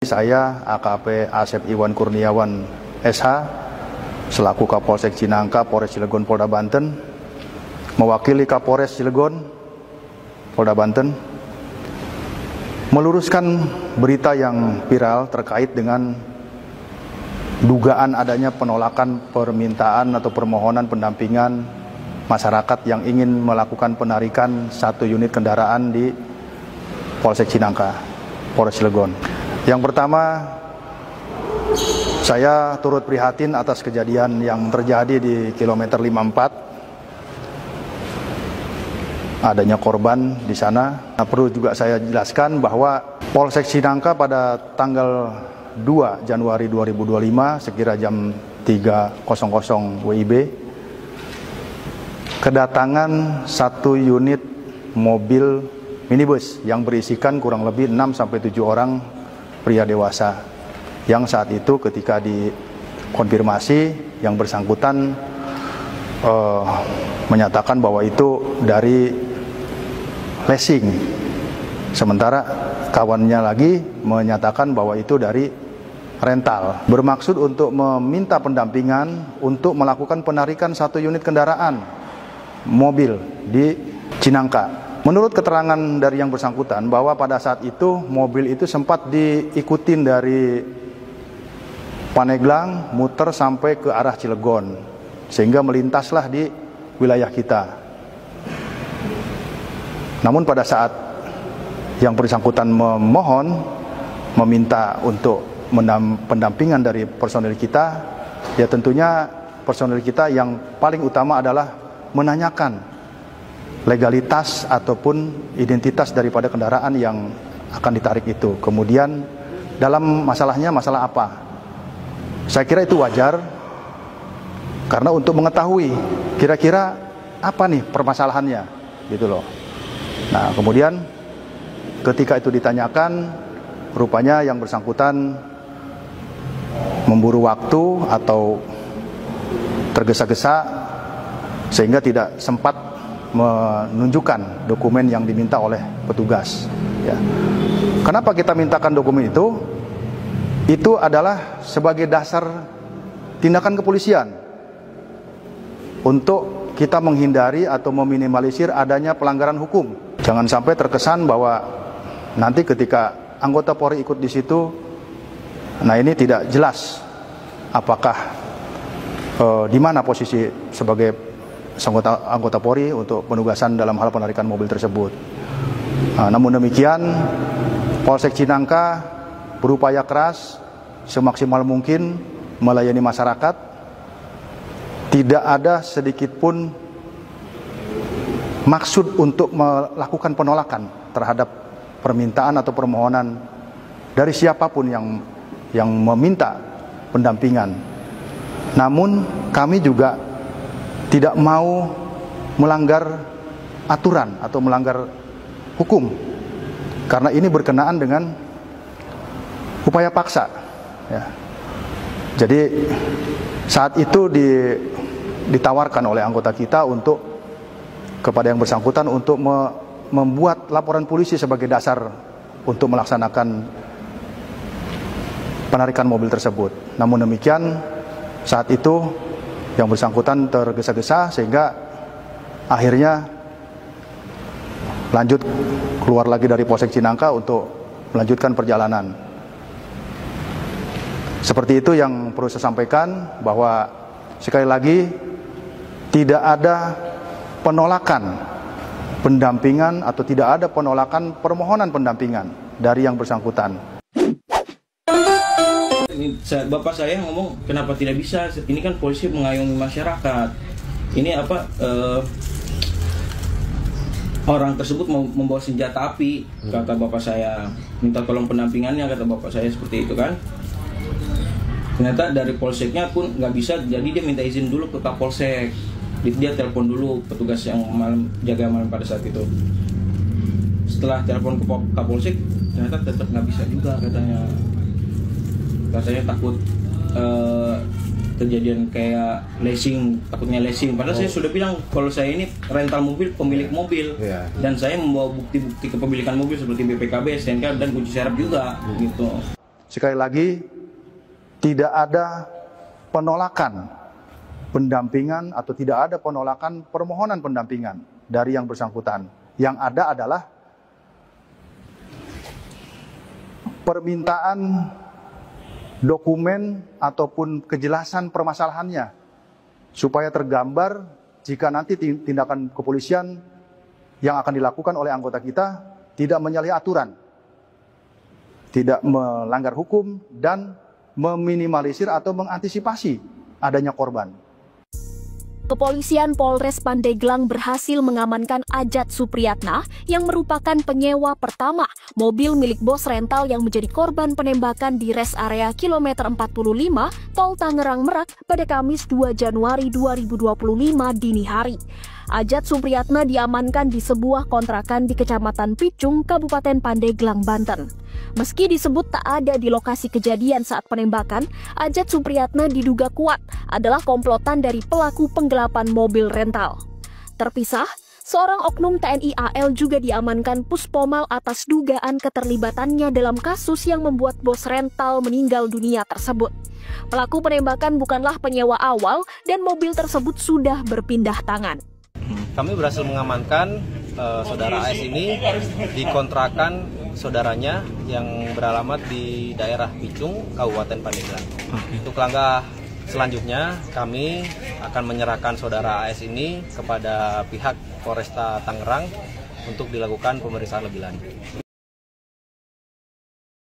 Saya AKP Asep Iwan Kurniawan SH selaku Kapolsek Cinangka, Polres Cilegon, Polda Banten, mewakili Kapolres Cilegon, Polda Banten, meluruskan berita yang viral terkait dengan dugaan adanya penolakan permintaan atau permohonan pendampingan masyarakat yang ingin melakukan penarikan 1 unit kendaraan di Polsek Cinangka, Polres Cilegon. Yang pertama, saya turut prihatin atas kejadian yang terjadi di kilometer 54. Adanya korban di sana. Nah, perlu juga saya jelaskan bahwa Polsek Cinangka pada tanggal 2 Januari 2025 sekira jam 3.00 WIB kedatangan 1 unit mobil minibus yang berisikan kurang lebih 6-7 orang pria dewasa, yang saat itu ketika dikonfirmasi yang bersangkutan menyatakan bahwa itu dari leasing, sementara kawannya lagi menyatakan bahwa itu dari rental, bermaksud untuk meminta pendampingan untuk melakukan penarikan 1 unit kendaraan mobil di Cinangka. Menurut keterangan dari yang bersangkutan bahwa pada saat itu mobil itu sempat diikutin dari Paneglang muter sampai ke arah Cilegon sehingga melintaslah di wilayah kita. Namun pada saat yang bersangkutan meminta untuk pendampingan dari personil kita, ya tentunya personil kita yang paling utama adalah menanyakan legalitas ataupun identitas daripada kendaraan yang akan ditarik itu. Kemudian dalam masalahnya masalah apa? Saya kira itu wajar karena untuk mengetahui kira-kira apa nih permasalahannya gitu loh. Nah, kemudian ketika itu ditanyakan, rupanya yang bersangkutan memburu waktu atau tergesa-gesa sehingga tidak sempat menunjukkan dokumen yang diminta oleh petugas. Ya. Kenapa kita mintakan dokumen itu? Itu adalah sebagai dasar tindakan kepolisian untuk kita menghindari atau meminimalisir adanya pelanggaran hukum. Jangan sampai terkesan bahwa nanti ketika anggota Polri ikut di situ, nah ini tidak jelas apakah di mana posisi sebagai anggota Polri untuk penugasan dalam hal penarikan mobil tersebut. Namun demikian, Polsek Cinangka berupaya keras semaksimal mungkin melayani masyarakat. Tidak ada sedikit pun maksud untuk melakukan penolakan terhadap permintaan atau permohonan dari siapapun yang meminta pendampingan. Namun kami juga tidak mau melanggar aturan atau melanggar hukum karena ini berkenaan dengan upaya paksa ya. Jadi saat itu ditawarkan oleh anggota kita untuk kepada yang bersangkutan untuk membuat laporan polisi sebagai dasar untuk melaksanakan penarikan mobil tersebut. Namun demikian saat itu yang bersangkutan tergesa-gesa sehingga akhirnya lanjut keluar lagi dari Polsek Cinangka untuk melanjutkan perjalanan. Seperti itu yang perlu saya sampaikan, bahwa sekali lagi tidak ada penolakan pendampingan atau tidak ada penolakan permohonan pendampingan dari yang bersangkutan. Bapak saya ngomong kenapa tidak bisa, ini kan polisi mengayomi masyarakat, ini apa orang tersebut mau membawa senjata api, kata bapak saya, minta tolong pendampingannya, kata bapak saya seperti itu kan. Ternyata dari polseknya pun nggak bisa, jadi dia minta izin dulu ke Kapolsek, dia telepon dulu petugas yang jaga malam pada saat itu. Setelah telepon ke Kapolsek ternyata tetap nggak bisa juga katanya takut kejadian kayak leasing, takutnya leasing. Padahal saya sudah bilang kalau saya ini rental mobil, pemilik mobil, dan saya membawa bukti-bukti kepemilikan mobil seperti BPKB, STNK dan kunci serep juga, gitu. sekali lagi tidak ada penolakan pendampingan atau tidak ada penolakan permohonan pendampingan dari yang bersangkutan. Yang ada adalah permintaan dokumen ataupun kejelasan permasalahannya supaya tergambar jika nanti tindakan kepolisian yang akan dilakukan oleh anggota kita tidak menyalahi aturan, tidak melanggar hukum, dan meminimalisir atau mengantisipasi adanya korban. Kepolisian Polres Pandeglang berhasil mengamankan Ajat Supriyatna yang merupakan penyewa pertama mobil milik bos rental yang menjadi korban penembakan di res area kilometer 45 Tol Tangerang Merak pada Kamis 2 Januari 2025 dini hari. Ajat Supriyatna diamankan di sebuah kontrakan di Kecamatan Picung, Kabupaten Pandeglang, Banten. Meski disebut tak ada di lokasi kejadian saat penembakan, Ajat Supriyatna diduga kuat adalah komplotan dari pelaku penggelapan mobil rental. Terpisah, seorang oknum TNI AL juga diamankan Puspomal atas dugaan keterlibatannya dalam kasus yang membuat bos rental meninggal dunia tersebut. Pelaku penembakan bukanlah penyewa awal dan mobil tersebut sudah berpindah tangan. Kami berhasil mengamankan saudara AS ini di kontrakan saudaranya yang beralamat di daerah Picung, Kabupaten Pandeglang. Untuk langkah selanjutnya, kami akan menyerahkan saudara AS ini kepada pihak Polresta Tangerang untuk dilakukan pemeriksaan lebih lanjut.